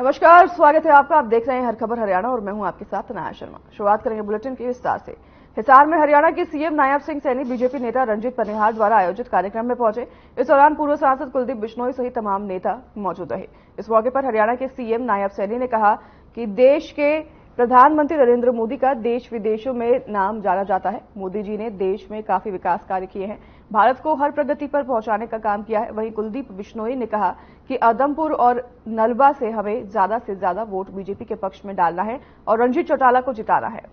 नमस्कार, स्वागत है आपका। आप देख रहे हैं हर खबर हरियाणा और मैं हूं आपके साथ अनाया शर्मा। शुरुआत करेंगे बुलेटिन के विस्तार से। हिसार में हरियाणा के सीएम नायब सिंह सैनी बीजेपी नेता रंजीत पनिहार द्वारा आयोजित कार्यक्रम में पहुंचे। इस दौरान पूर्व सांसद कुलदीप बिश्नोई सहित तमाम नेता मौजूद रहे। इस मौके पर हरियाणा के सीएम नायब सैनी ने कहा कि देश के प्रधानमंत्री नरेंद्र मोदी का देश विदेशों में नाम जाना जाता है। मोदी जी ने देश में काफी विकास कार्य किए हैं, भारत को हर प्रगति पर पहुंचाने का काम किया है। वहीं कुलदीप बिश्नोई ने कहा कि आदमपुर और नलवा से हमें ज्यादा से ज्यादा वोट बीजेपी के पक्ष में डालना है और रणजीत चौटाला को जिताना है।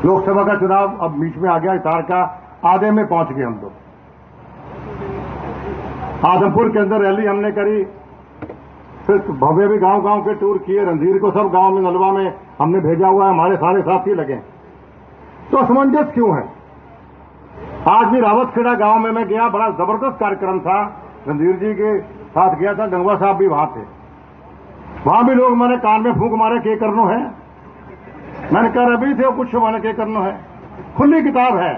लोकसभा का चुनाव अब बीच में आ गया, हिसार का आधे में पहुंच गए हम लोग। आदमपुर के अंदर रैली हमने करी, फिर भव्य भी गांव-गांव के टूर किए। रणधीर को सब गांव में, नलवा में हमने भेजा हुआ है, हमारे सारे साथी लगे। तो असमंजस क्यों है? आज भी रावतखेड़ा गांव में मैं गया, बड़ा जबरदस्त कार्यक्रम था, रणधीर जी के साथ गया था, गंगवा साहब भी वहां थे। वहां भी लोग मैंने कान में फूंक मारे, के करनो है। मैंने कहा अभी थे कुछ मैंने के करना है। खुली किताब है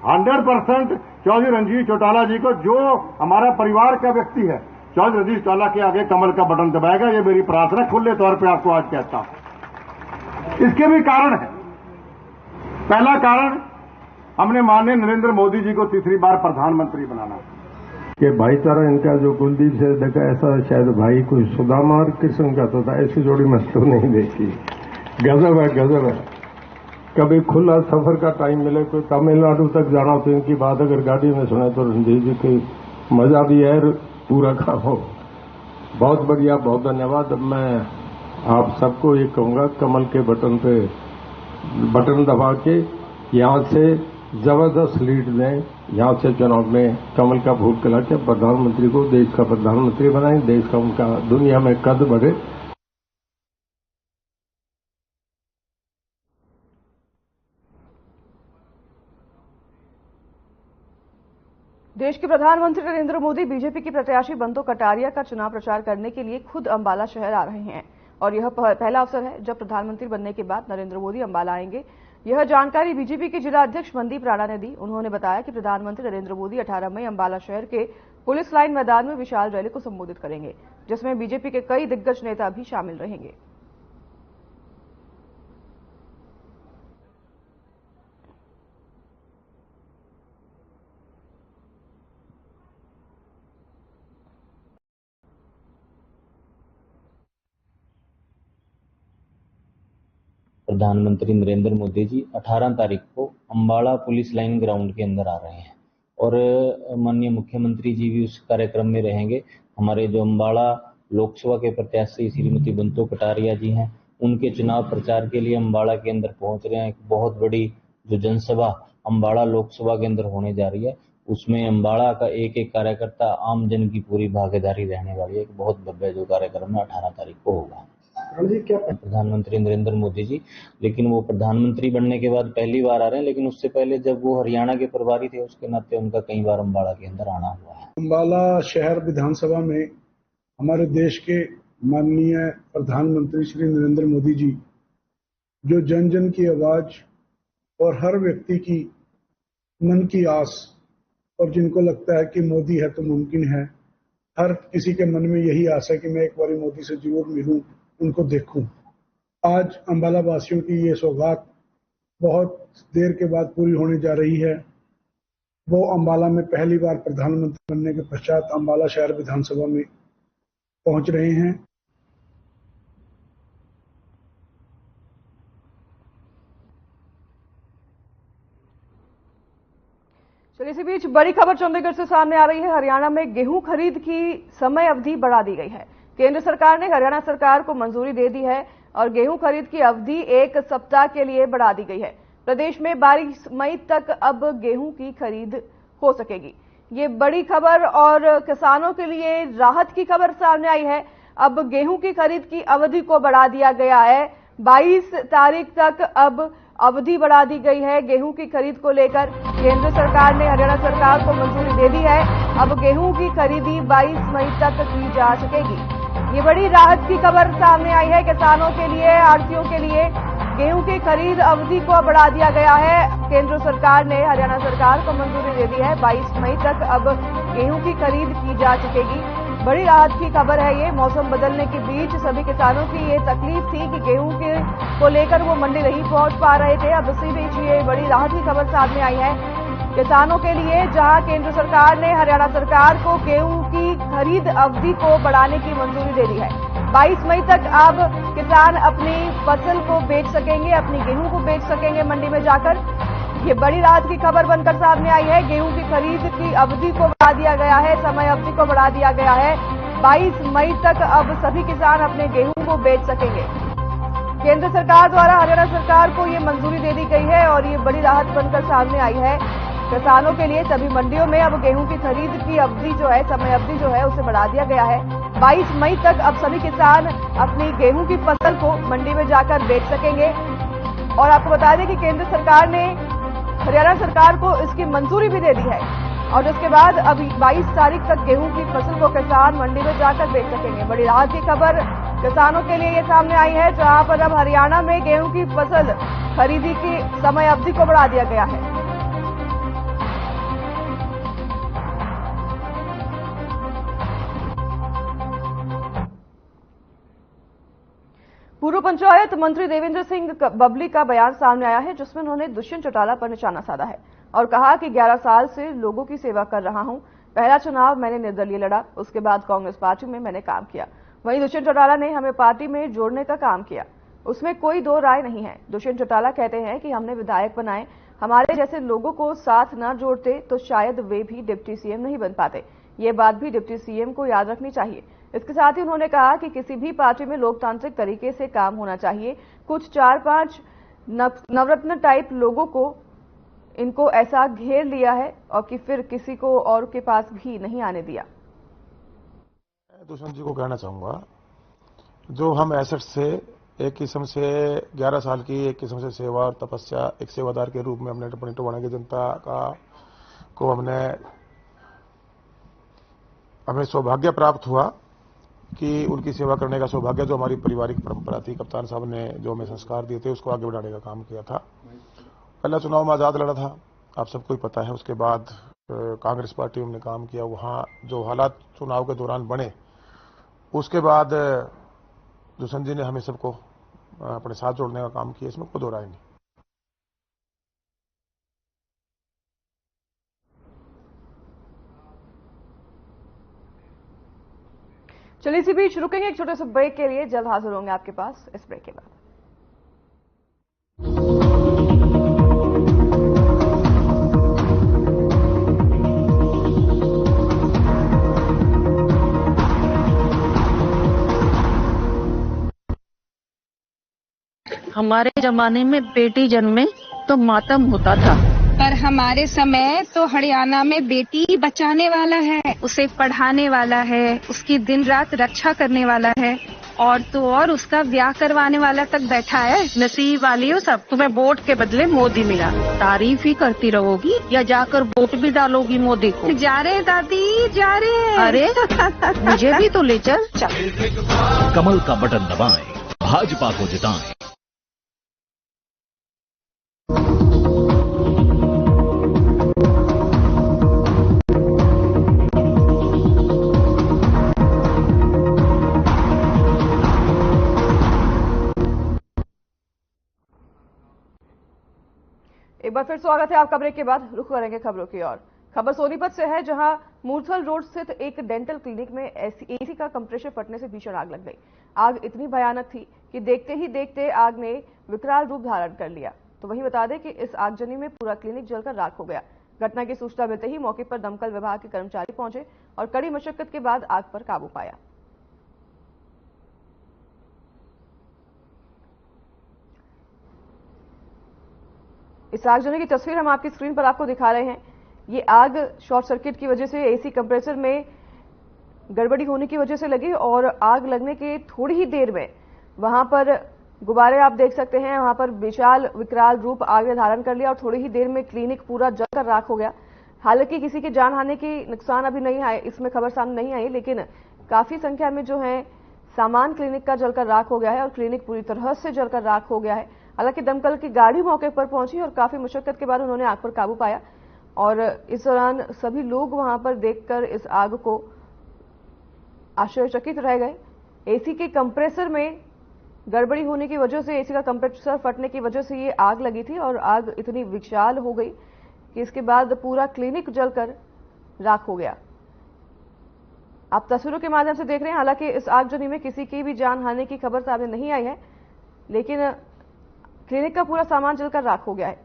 100% चौधरी रणजीत चौटाला जी को, जो हमारा परिवार का व्यक्ति है, चौधरी रणजीत चौटाला के आगे कमल का बटन दबाएगा। ये मेरी प्रार्थना खुले तौर पे आपको आज कहता हूं। इसके भी कारण है। पहला कारण, हमने माननीय नरेंद्र मोदी जी को तीसरी बार प्रधानमंत्री बनाना। कि भाईचारा इनका जो कुलदीप से देखा, ऐसा शायद भाई कोई सुदामा और कृष्ण का तो था, ऐसी जोड़ी मैं तो नहीं देखी। गजब है, गजब है। कभी खुला सफर का टाइम मिले, कोई तमिलनाडु तक जाना तो इनकी बात अगर गाड़ी में सुने तो रणजीत जी की मजा भी है, पूरा काम हो। बहुत बढ़िया, बहुत धन्यवाद। मैं आप सबको ये कहूंगा, कमल के बटन पे बटन दबा के यहां से जबरदस्त लीड दें। यहां से चुनाव में कमल का वोट खिला के प्रधानमंत्री को, देश का प्रधानमंत्री बनाएं, देश का उनका दुनिया में कद बढ़े। देश के प्रधानमंत्री नरेंद्र मोदी बीजेपी की प्रत्याशी बंतो कटारिया का चुनाव प्रचार करने के लिए खुद अंबाला शहर आ रहे हैं और यह पहला अवसर है जब प्रधानमंत्री बनने के बाद नरेंद्र मोदी अंबाला आएंगे। यह जानकारी बीजेपी के जिला अध्यक्ष मनदीप राणा ने दी। उन्होंने बताया कि प्रधानमंत्री नरेंद्र मोदी 18 मई अंबाला शहर के पुलिस लाइन मैदान में विशाल रैली को संबोधित करेंगे, जिसमें बीजेपी के कई दिग्गज नेता भी शामिल रहेंगे। प्रधानमंत्री नरेंद्र मोदी जी 18 तारीख को अंबाला पुलिस लाइन ग्राउंड के अंदर आ रहे हैं और माननीय मुख्यमंत्री जी भी उस कार्यक्रम में रहेंगे। हमारे जो अंबाला लोकसभा के प्रत्याशी श्रीमती बंतो कटारिया जी हैं, उनके चुनाव प्रचार के लिए अंबाला के अंदर पहुंच रहे हैं। एक बहुत बड़ी जो जनसभा अंबाला लोकसभा के अंदर होने जा रही है, उसमें अंबाला का एक एक कार्यकर्ता, आम जन की पूरी भागीदारी रहने वाली है। एक बहुत भव्य जो कार्यक्रम है 18 तारीख को होगा। प्रधानमंत्री नरेंद्र मोदी जी, लेकिन वो प्रधानमंत्री बनने के बाद पहली बार आ रहे हैं, लेकिन उससे पहले जब वो हरियाणा के प्रभारी थे, उसके नाते उनका कई बार अंबाला के अंदर आना हुआ है। अंबाला शहर विधानसभा में हमारे देश के माननीय प्रधानमंत्री श्री नरेंद्र मोदी जी, जो जन जन की आवाज और हर व्यक्ति की मन की आस, और जिनको लगता है कि मोदी है तो मुमकिन है, हर किसी के मन में यही आस है कि मैं एक बार मोदी से जरूर मिलूं, उनको देखूं। आज अंबाला वासियों की ये सौगात बहुत देर के बाद पूरी होने जा रही है। वो अंबाला में पहली बार प्रधानमंत्री बनने के पश्चात अंबाला शहर विधानसभा में पहुंच रहे हैं। चलिए, इसी बीच बड़ी खबर चंडीगढ़ से सामने आ रही है। हरियाणा में गेहूं खरीद की समय अवधि बढ़ा दी गई है। केंद्र सरकार ने हरियाणा सरकार को मंजूरी दे दी है और गेहूं खरीद की अवधि 1 सप्ताह के लिए बढ़ा दी गई है। प्रदेश में 22 मई तक अब गेहूं की खरीद हो सकेगी। ये बड़ी खबर और किसानों के लिए राहत की खबर सामने आई है। अब गेहूं की खरीद की अवधि को बढ़ा दिया गया है। 22 तारीख तक अब अवधि बढ़ा दी गई है गेहूं की खरीद को लेकर। केंद्र सरकार ने हरियाणा सरकार को मंजूरी दे दी है। अब गेहूं की खरीदी 22 मई तक की जा सकेगी। ये बड़ी राहत की खबर सामने आई है किसानों के लिए, आढ़तियों के लिए। गेहूं की खरीद अवधि को बढ़ा दिया गया है। केंद्र सरकार ने हरियाणा सरकार को मंजूरी दे दी है। 22 मई तक अब गेहूं की खरीद की जा सकेगी। बड़ी राहत की खबर है ये। मौसम बदलने के बीच सभी किसानों की ये तकलीफ थी कि गेहूं को लेकर वो मंडी नहीं पहुंच पा रहे थे। अब इसी बीच ये बड़ी राहत की खबर सामने आई है किसानों के लिए, जहां केंद्र सरकार ने हरियाणा सरकार को गेहूं की खरीद अवधि को बढ़ाने की मंजूरी दे दी है। 22 मई तक अब किसान अपनी फसल को बेच सकेंगे, अपनी गेहूं को बेच सकेंगे मंडी में जाकर। ये बड़ी राहत की खबर बनकर सामने आई है। गेहूं की खरीद की अवधि को बढ़ा दिया गया है, समय अवधि को बढ़ा दिया गया है। 22 मई तक अब सभी किसान अपने गेहूं को बेच सकेंगे। केंद्र सरकार द्वारा हरियाणा सरकार को ये मंजूरी दे दी गई है और ये बड़ी राहत बनकर सामने आई है किसानों के लिए। सभी मंडियों में अब गेहूं की खरीद की अवधि जो है, समय अवधि जो है, उसे बढ़ा दिया गया है। 22 मई तक अब सभी किसान अपनी गेहूं की फसल को मंडी में जाकर बेच सकेंगे। और आपको बता दें कि केंद्र सरकार ने हरियाणा सरकार को इसकी मंजूरी भी दे दी है और जिसके बाद अभी 22 तारीख तक गेहूं की फसल को किसान मंडी में जाकर बेच सकेंगे। बड़ी राहत की खबर किसानों के लिए ये सामने आई है, जहां पर अब हरियाणा में गेहूं की फसल खरीदी की समय अवधि को बढ़ा दिया गया है। पूर्व पंचायत मंत्री देवेंद्र सिंह बबली का बयान सामने आया है, जिसमें उन्होंने दुष्यंत चौटाला पर निशाना साधा है और कहा कि 11 साल से लोगों की सेवा कर रहा हूं। पहला चुनाव मैंने निर्दलीय लड़ा, उसके बाद कांग्रेस पार्टी में मैंने काम किया। वहीं दुष्यंत चौटाला ने हमें पार्टी में जोड़ने का काम किया, उसमें कोई दो राय नहीं है। दुष्यंत चौटाला कहते हैं कि हमने विधायक बनाए, हमारे जैसे लोगों को साथ न जोड़ते तो शायद वे भी डिप्टी सीएम नहीं बन पाते। ये बात भी डिप्टी सीएम को याद रखनी चाहिए। इसके साथ ही उन्होंने कहा कि किसी भी पार्टी में लोकतांत्रिक तरीके से काम होना चाहिए। कुछ 4-5 नवरत्न टाइप लोगों को इनको ऐसा घेर लिया है और कि फिर किसी को और के पास भी नहीं आने दिया। दुष्यंत जी को कहना चाहूंगा, जो हम एसेट से एक किस्म से 11 साल की एक किस्म से सेवा और तपस्या, एक सेवादार के रूप में हमने अपनी टोहाना की जनता को हमें सौभाग्य प्राप्त हुआ कि उनकी सेवा करने का सौभाग्य, जो हमारी पारिवारिक परंपरा थी, कप्तान साहब ने जो हमें संस्कार दिए थे, उसको आगे बढ़ाने का काम किया था। पहला चुनाव में आजाद लड़ा था, आप सबको ही पता है। उसके बाद कांग्रेस पार्टी में हमने काम किया। वहां जो हालात चुनाव के दौरान बने, उसके बाद दुष्यंत जी ने हमें सबको अपने साथ जोड़ने का काम किया, इसमें कोई दो राय नहीं। चलिए इसी बीच रुकेंगे एक छोटे से ब्रेक के लिए, जल्द हाजिर होंगे आपके पास इस ब्रेक के बाद। हमारे जमाने में बेटी जन्मे तो मातम होता था, पर हमारे समय तो हरियाणा में बेटी बचाने वाला है, उसे पढ़ाने वाला है, उसकी दिन रात रक्षा करने वाला है और तो और उसका ब्याह करवाने वाला तक बैठा है। नसीब वाली हो सब, तुम्हें वोट के बदले मोदी मिला। तारीफ ही करती रहोगी या जाकर वोट भी डालोगी मोदी को? जा रहे दादी, जा रहे। अरे मुझे भी तो ले चल। कमल का बटन दबाएं, भाजपा को जिताएं। एक बार फिर स्वागत है आपका। ब्रेक के बाद रुख करेंगे खबरों की ओर। खबर सोनीपत से है, जहां मूर्थल रोड स्थित एक डेंटल क्लिनिक में एसी का कंप्रेसर फटने से भीषण आग लग गई। आग इतनी भयानक थी कि देखते ही देखते आग ने विकराल रूप धारण कर लिया। तो वहीं बता दें कि इस आगजनी में पूरा क्लिनिक जलकर राख हो गया। घटना की सूचना मिलते ही मौके पर दमकल विभाग के कर्मचारी पहुंचे और कड़ी मशक्कत के बाद आग पर काबू पाया। इस आगजनी की तस्वीर हम आपकी स्क्रीन पर आपको दिखा रहे हैं। ये आग शॉर्ट सर्किट की वजह से एसी कंप्रेसर में गड़बड़ी होने की वजह से लगी और आग लगने के थोड़ी ही देर में वहां पर गुब्बारे आप देख सकते हैं, वहां पर विशाल विकराल रूप आग ने धारण कर लिया और थोड़ी ही देर में क्लिनिक पूरा जलकर राख हो गया। हालांकि किसी की जान हानि की नुकसान अभी नहीं आए, इसमें खबर सामने नहीं आई, लेकिन काफी संख्या में जो है सामान क्लिनिक का जलकर राख हो गया है और क्लिनिक पूरी तरह से जलकर राख हो गया है। हालांकि दमकल की गाड़ी मौके पर पहुंची और काफी मुशक्कत के बाद उन्होंने आग पर काबू पाया और इस दौरान सभी लोग वहां पर देखकर इस आग को आश्चर्यचकित रह गए। एसी के कंप्रेसर में गड़बड़ी होने की वजह से, एसी का कंप्रेसर फटने की वजह से ये आग लगी थी और आग इतनी विशाल हो गई कि इसके बाद पूरा क्लिनिक जलकर राख हो गया। आप तस्वीरों के माध्यम से देख रहे हैं, हालांकि इस आगजनी में किसी की भी जान हानि की खबर सामने नहीं आई है, लेकिन क्लिनिक का पूरा सामान जलकर राख हो गया है।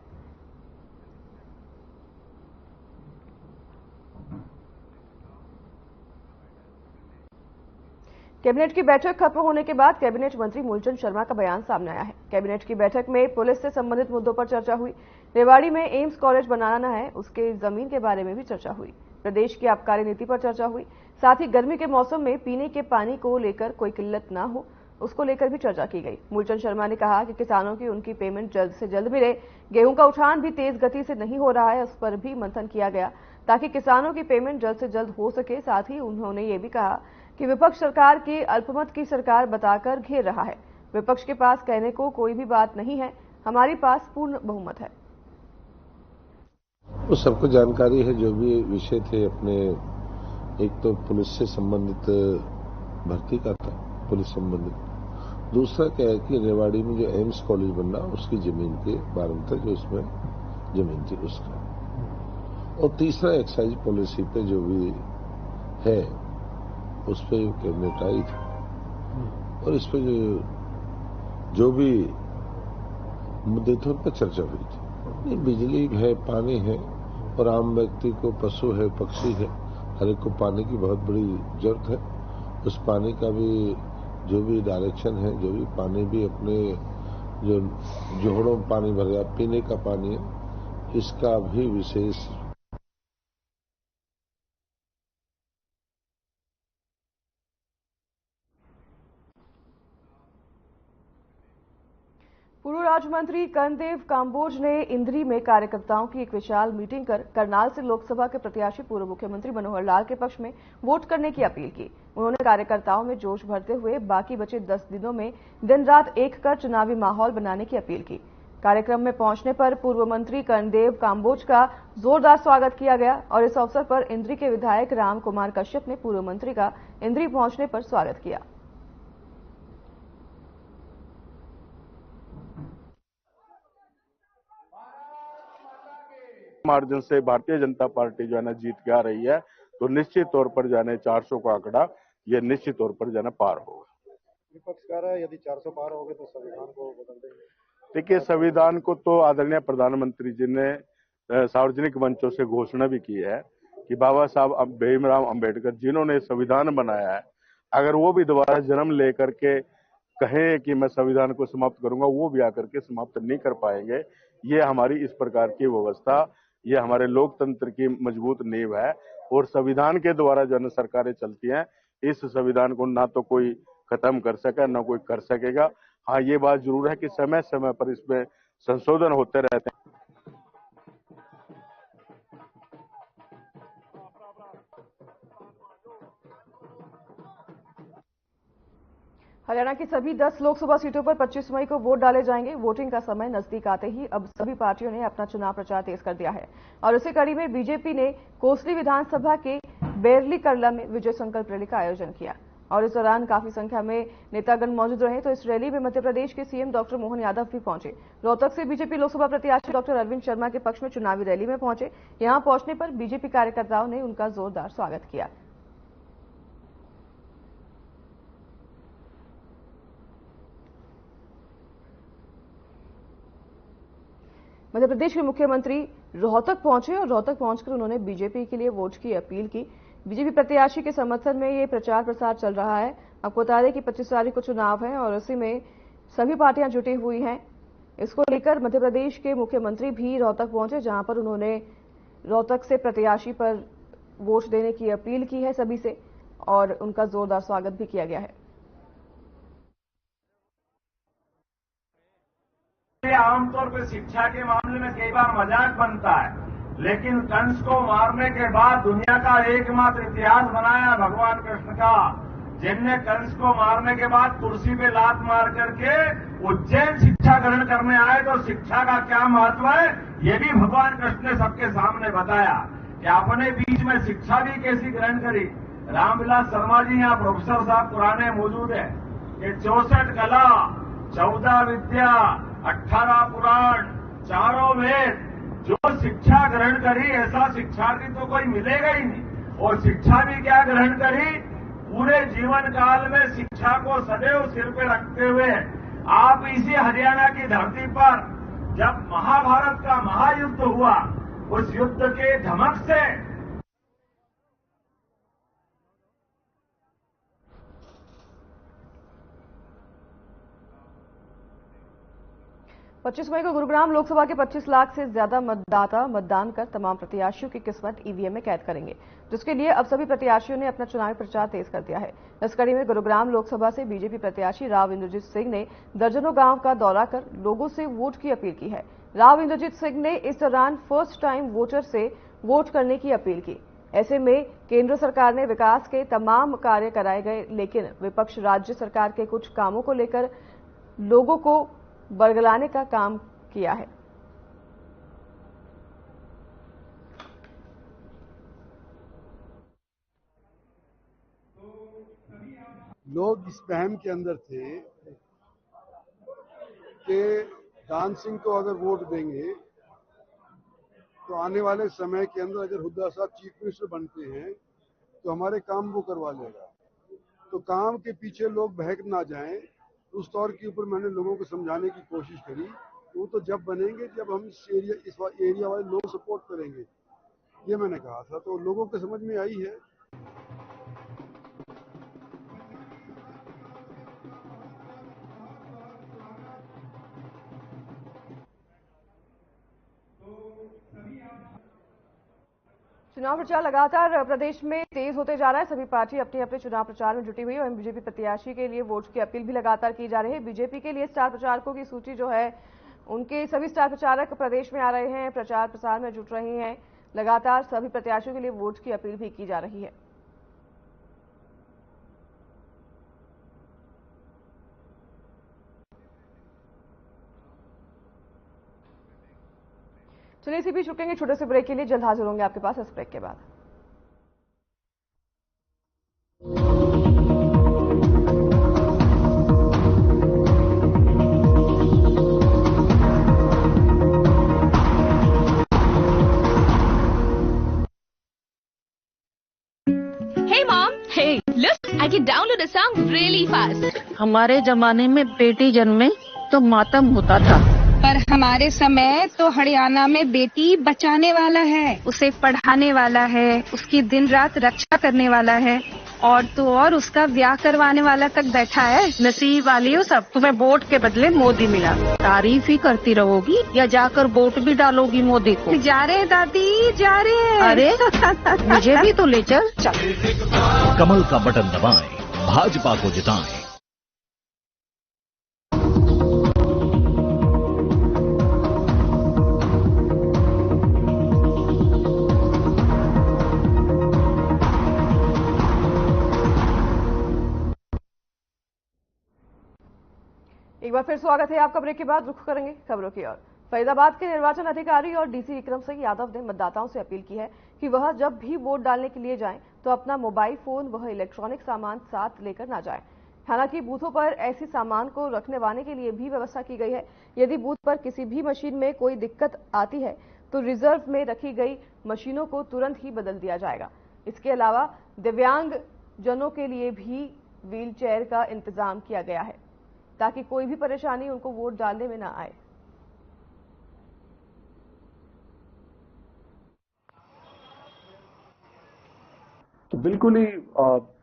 कैबिनेट की बैठक खत्म होने के बाद कैबिनेट मंत्री मूलचंद शर्मा का बयान सामने आया है। कैबिनेट की बैठक में पुलिस से संबंधित मुद्दों पर चर्चा हुई। रेवाड़ी में एम्स कॉलेज बनाना है, उसके जमीन के बारे में भी चर्चा हुई। प्रदेश की आबकारी नीति पर चर्चा हुई। साथ ही गर्मी के मौसम में पीने के पानी को लेकर कोई किल्लत ना हो, उसको लेकर भी चर्चा की गई। मूलचंद शर्मा ने कहा कि किसानों की उनकी पेमेंट जल्द से जल्द मिले। गेहूं का उठान भी तेज गति से नहीं हो रहा है, उस पर भी मंथन किया गया ताकि किसानों की पेमेंट जल्द से जल्द हो सके। साथ ही उन्होंने ये भी कहा कि विपक्ष सरकार की अल्पमत की सरकार बताकर घेर रहा है। विपक्ष के पास कहने को कोई भी बात नहीं है, हमारे पास पूर्ण बहुमत है। वो सबको जानकारी है, जो भी विषय थे अपने, एक तो पुलिस से संबंधित भर्ती का था, पुलिस संबंधित। दूसरा क्या है कि रेवाड़ी में जो एम्स कॉलेज बनना, उसकी जमीन के बारे में था, जो उसमें जमीन थी उसका। और तीसरा एक्साइज पॉलिसी पे जो भी है उस पर कैबिनेट आई थी और इस पर जो भी मुद्दे थे उन पर चर्चा हुई थी। बिजली है, पानी है और आम व्यक्ति को, पशु है, पक्षी है, हर एक को पानी की बहुत बड़ी जरूरत है। उस पानी का भी जो भी डायरेक्शन है, जो भी पानी भी अपने जो जोहड़ों में पानी भर गया, पीने का पानी है, इसका भी विशेष पूर्व राज्य मंत्री कर्णदेव काम्बोज ने इंद्री में कार्यकर्ताओं की एक विशाल मीटिंग कर करनाल से लोकसभा के प्रत्याशी पूर्व मुख्यमंत्री मनोहर लाल के पक्ष में वोट करने की अपील की। उन्होंने कार्यकर्ताओं में जोश भरते हुए बाकी बचे 10 दिनों में दिन रात एक कर चुनावी माहौल बनाने की अपील की। कार्यक्रम में पहुंचने पर पूर्व मंत्री कर्णदेव काम्बोज का जोरदार स्वागत किया गया और इस अवसर पर इंद्री के विधायक राम कुमार कश्यप ने पूर्व मंत्री का इंद्री पहुंचने पर स्वागत किया। मार्जिन से भारतीय जनता पार्टी जो है ना जीत के आ रही है, तो निश्चित तौर पर जाने 400 का आंकड़ा ये निश्चित तौर पर जाना पार होगा। विपक्ष कह रहा है यदि 400 पार हो गए तो संविधान को बदल देंगे। देखिए, संविधान को तो आदरणीय प्रधानमंत्री जी ने सार्वजनिक मंचों से घोषणा भी की है कि बाबा साहब भीमराव अंबेडकर जिन्होंने संविधान बनाया है, अगर वो भी दोबारा जन्म लेकर के कहें कि मैं संविधान को समाप्त करूंगा, वो भी आकर के समाप्त नहीं कर पाएंगे। ये हमारी इस प्रकार की व्यवस्था, ये हमारे लोकतंत्र की मजबूत नींव है और संविधान के द्वारा जो है सरकारें चलती हैं। इस संविधान को ना तो कोई खत्म कर सका, ना कोई कर सकेगा। हाँ, ये बात जरूर है कि समय समय पर इसमें संशोधन होते रहते हैं। हरियाणा की सभी 10 लोकसभा सीटों पर 25 मई को वोट डाले जाएंगे। वोटिंग का समय नजदीक आते ही अब सभी पार्टियों ने अपना चुनाव प्रचार तेज कर दिया है और इसी कड़ी में बीजेपी ने कोसली विधानसभा के बेरली करला में विजय संकल्प रैली का आयोजन किया और इस दौरान काफी संख्या में नेतागण मौजूद रहे। तो इस रैली में मध्य प्रदेश के सीएम डॉक्टर मोहन यादव भी पहुंचे। रोहतक से बीजेपी लोकसभा प्रत्याशी डॉक्टर अरविंद शर्मा के पक्ष में चुनावी रैली में पहुंचे। यहां पहुंचने पर बीजेपी कार्यकर्ताओं ने उनका जोरदार स्वागत किया। मध्य प्रदेश के मुख्यमंत्री रोहतक पहुंचे और रोहतक पहुंचकर उन्होंने बीजेपी के लिए वोट की अपील की। बीजेपी प्रत्याशी के समर्थन में ये प्रचार प्रसार चल रहा है। आपको बता दें कि 25 तारीख को चुनाव है और उसी में सभी पार्टियां जुटी हुई हैं। इसको लेकर मध्य प्रदेश के मुख्यमंत्री भी रोहतक पहुंचे, जहां पर उन्होंने रोहतक से प्रत्याशी पर वोट देने की अपील की है सभी से और उनका जोरदार स्वागत भी किया गया है। आमतौर पर शिक्षा के मामले में कई बार मजाक बनता है, लेकिन कंस को मारने के बाद दुनिया का एकमात्र इतिहास बनाया भगवान कृष्ण का, जिनने कंस को मारने के बाद कुर्सी पे लात मार करके उज्जैन शिक्षा ग्रहण करने आए तो शिक्षा का क्या महत्व है ये भी भगवान कृष्ण ने सबके सामने बताया कि अपने बीच में शिक्षा भी कैसी ग्रहण करी। रामविलास शर्मा जी यहाँ प्रोफेसर साहब पुराने मौजूद है कि 64 कला, 14 विद्या, 18 पुराण, 4 वेद, जो शिक्षा ग्रहण करी ऐसा शिक्षार्थी तो कोई मिलेगा ही नहीं। और शिक्षा भी क्या ग्रहण करी, पूरे जीवन काल में शिक्षा को सदैव सिर पे रखते हुए आप इसी हरियाणा की धरती पर जब महाभारत का महायुद्ध हुआ उस युद्ध के धमक से 25 मई को गुरुग्राम लोकसभा के 25 लाख से ज्यादा मतदाता मतदान कर तमाम प्रत्याशियों की किस्मत ईवीएम में कैद करेंगे, जिसके लिए अब सभी प्रत्याशियों ने अपना चुनावी प्रचार तेज कर दिया है। इस कड़ी में गुरुग्राम लोकसभा से बीजेपी प्रत्याशी राव इंद्रजीत सिंह ने दर्जनों गांव का दौरा कर लोगों से वोट की अपील की है। राव इंद्रजीत सिंह ने इस दौरान फर्स्ट टाइम वोटर से वोट करने की अपील की। ऐसे में केंद्र सरकार ने विकास के तमाम कार्य कराए गए, लेकिन विपक्ष राज्य सरकार के कुछ कामों को लेकर लोगों को बरगलाने का काम किया है। लोग इस वहम के अंदर थे कि दान सिंह को अगर वोट देंगे तो आने वाले समय के अंदर अगर हुड्डा साहब चीफ मिनिस्टर बनते हैं तो हमारे काम वो करवा लेगा। तो काम के पीछे लोग बहक ना जाएं, उस तौर के ऊपर मैंने लोगों को समझाने की कोशिश करी। वो तो जब बनेंगे जब हम इस एरिया वाले लोग सपोर्ट करेंगे, ये मैंने कहा था। तो लोगों को समझ में आई है। चुनाव प्रचार लगातार प्रदेश में तेज होते जा रहा है। सभी पार्टी अपने अपने चुनाव प्रचार में जुटी हुई है और बीजेपी प्रत्याशी के लिए वोट की अपील भी लगातार की जा रही है। बीजेपी के लिए स्टार प्रचारकों की सूची जो है, उनके सभी स्टार प्रचारक प्रदेश में आ रहे हैं, प्रचार प्रसार में जुट रहे हैं। लगातार सभी प्रत्याशियों के लिए वोट की अपील भी की जा रही है। चलिए इसी बीच रुकेंगे छोटे से ब्रेक के लिए, जल्द हाजिर होंगे आपके पास इस ब्रेक के बाद। Hey mom, hey, look, I can download a song really fast. हमारे जमाने में बेटी जन्मे तो मातम होता था, पर हमारे समय तो हरियाणा में बेटी बचाने वाला है, उसे पढ़ाने वाला है, उसकी दिन रात रक्षा करने वाला है, और तो और उसका ब्याह करवाने वाला तक बैठा है। नसीब वाली हो सब, तुम्हें वोट के बदले मोदी मिला। तारीफ ही करती रहोगी या जाकर वोट भी डालोगी मोदी को? जा रहे दादी, जा रहे। अरे मुझे भी तो ले चल। कमल का बटन दबाएं, भाजपा को जिताएं। एक बार फिर स्वागत है आपका। ब्रेक के बाद रुख करेंगे खबरों की ओर। फरीदाबाद के निर्वाचन अधिकारी और डीसी विक्रम सिंह यादव ने मतदाताओं से अपील की है कि वह जब भी वोट डालने के लिए जाएं तो अपना मोबाइल फोन व इलेक्ट्रॉनिक सामान साथ लेकर ना जाएं। हालांकि बूथों पर ऐसी सामान को रखने के लिए भी व्यवस्था की गई है। यदि बूथ पर किसी भी मशीन में कोई दिक्कत आती है तो रिजर्व में रखी गई मशीनों को तुरंत ही बदल दिया जाएगा। इसके अलावा दिव्यांग जनों के लिए भी व्हील चेयर का इंतजाम किया गया है ताकि कोई भी परेशानी उनको वोट डालने में ना आए। तो बिल्कुल ही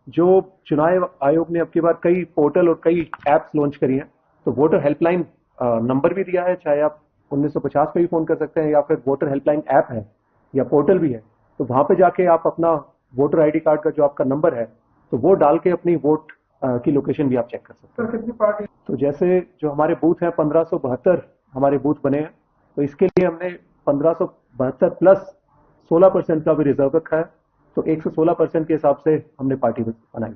जो चुनाव आयोग ने अब की बार कई पोर्टल और कई एप्स लॉन्च करी हैं, तो वोटर हेल्पलाइन नंबर भी दिया है, चाहे आप 1950 पे भी फोन कर सकते हैं या फिर वोटर हेल्पलाइन ऐप है या पोर्टल भी है। तो वहां पे जाके आप अपना वोटर आईडी कार्ड का जो आपका नंबर है तो वो डाल के अपनी वोट की लोकेशन भी आप चेक कर सकते हैं। कितनी पार्टी? तो जैसे जो हमारे बूथ हैं 1572 हमारे बूथ बने हैं, तो इसके लिए हमने 1572 प्लस 16% का भी रिजर्व रखा है। तो 116% के हिसाब से हमने पार्टी बनाई।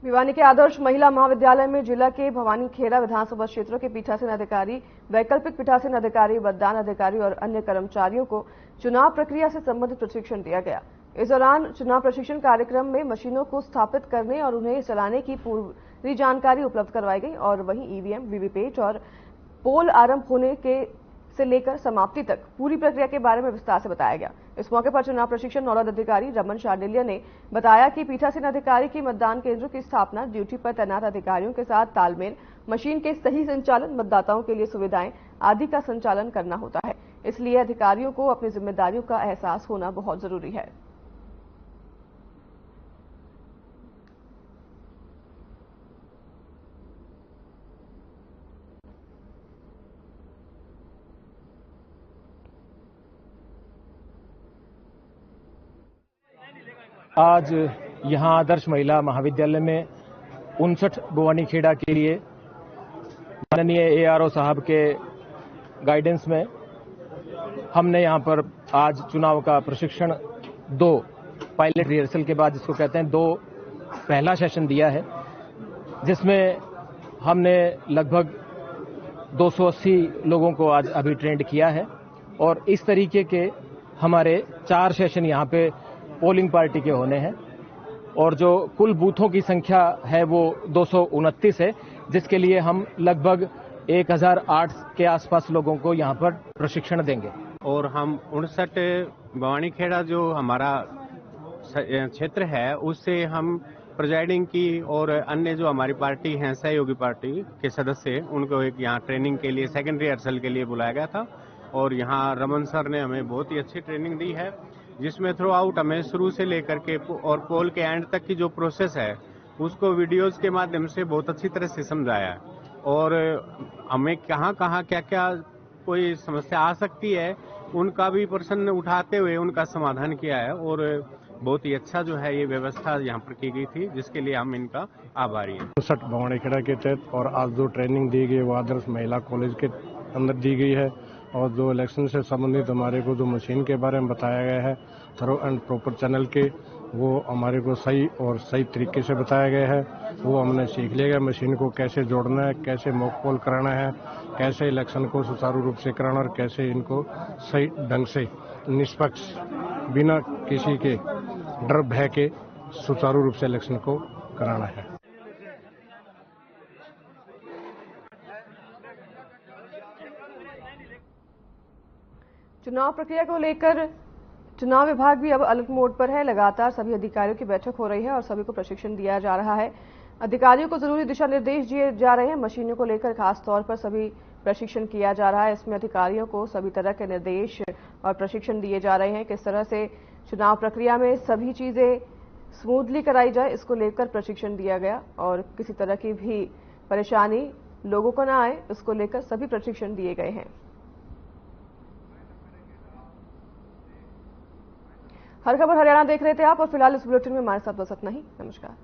भिवानी के आदर्श महिला महाविद्यालय में जिला के भवानीखेड़ा विधानसभा क्षेत्रों के पीठासीन अधिकारी, वैकल्पिक पीठासीन अधिकारी, मतदान अधिकारी और अन्य कर्मचारियों को चुनाव प्रक्रिया से संबंधित प्रशिक्षण दिया गया। इस दौरान चुनाव प्रशिक्षण कार्यक्रम में मशीनों को स्थापित करने और उन्हें चलाने की पूरी जानकारी उपलब्ध करवाई गई और वहीं ईवीएम, वीवीपैट और पोल आरंभ होने से लेकर समाप्ति तक पूरी प्रक्रिया के बारे में विस्तार से बताया गया। इस मौके पर चुनाव प्रशिक्षण नोडल अधिकारी रमन शांडिल्य ने बताया कि पीठासीन अधिकारी की मतदान केंद्रों की स्थापना, ड्यूटी पर तैनात अधिकारियों के साथ तालमेल, मशीन के सही संचालन, मतदाताओं के लिए सुविधाएं आदि का संचालन करना होता है। इसलिए अधिकारियों को अपनी जिम्मेदारियों का एहसास होना बहुत जरूरी है। आज यहां आदर्श महिला महाविद्यालय में 59 भवानीखेड़ा के लिए माननीय एआरओ साहब के गाइडेंस में हमने यहां पर आज चुनाव का प्रशिक्षण 2 पायलट रिहर्सल के बाद, जिसको कहते हैं 2 पहला सेशन दिया है, जिसमें हमने लगभग 280 लोगों को आज अभी ट्रेंड किया है। और इस तरीके के हमारे 4 सेशन यहां पे पोलिंग पार्टी के होने हैं और जो कुल बूथों की संख्या है वो 229 है, जिसके लिए हम लगभग 1008 के आसपास लोगों को यहां पर प्रशिक्षण देंगे। और हम 59 भवानीखेड़ा जो हमारा क्षेत्र है उससे हम प्रिजाइडिंग की और अन्य जो हमारी पार्टी हैं, सहयोगी पार्टी के सदस्य, उनको एक यहाँ ट्रेनिंग के लिए सेकेंड रिहर्सल के लिए बुलाया गया था। और यहाँ रमन सर ने हमें बहुत ही अच्छी ट्रेनिंग दी है, जिसमें थ्रू आउट हमें शुरू से लेकर के और पोल के एंड तक की जो प्रोसेस है उसको वीडियोज के माध्यम से बहुत अच्छी तरह से समझाया है। और हमें कहाँ कहाँ क्या क्या कोई समस्या आ सकती है उनका भी प्रश्न उठाते हुए उनका समाधान किया है। और बहुत ही अच्छा जो है ये व्यवस्था यहाँ पर की गई थी, जिसके लिए हम इनका आभारी हैं। 59 भवानीखेड़ा के तहत और आज जो ट्रेनिंग दी गई वो आदर्श महिला कॉलेज के अंदर दी गई है। और जो इलेक्शन से संबंधित हमारे को जो मशीन के बारे में बताया गया है, थरो एंड प्रॉपर चैनल के, वो हमारे को सही और सही तरीके से बताया गया है। वो हमने सीख लिया है मशीन को कैसे जोड़ना है, कैसे मॉक पोल कराना है, कैसे इलेक्शन को सुचारू रूप से कराना और कैसे इनको सही ढंग से निष्पक्ष बिना किसी के डर भय के सुचारू रूप से इलेक्शन को कराना है। चुनाव प्रक्रिया को लेकर चुनाव विभाग भी अब अलर्ट मोड पर है। लगातार सभी अधिकारियों की बैठक हो रही है और सभी को प्रशिक्षण दिया जा रहा है। अधिकारियों को जरूरी दिशा निर्देश दिए जा रहे हैं। मशीनों को लेकर खास तौर पर सभी प्रशिक्षण किया जा रहा है। इसमें अधिकारियों को सभी तरह के निर्देश और प्रशिक्षण दिए जा रहे हैं। किस तरह से चुनाव प्रक्रिया में सभी चीजें स्मूथली कराई जाए, इसको लेकर प्रशिक्षण दिया गया और किसी तरह की भी परेशानी लोगों को न आए, इसको लेकर सभी प्रशिक्षण दिए गए हैं। हर खबर हरियाणा देख रहे थे आप और फिलहाल इस बुलेटिन में हमारे साथ बस इतना ही। नमस्कार।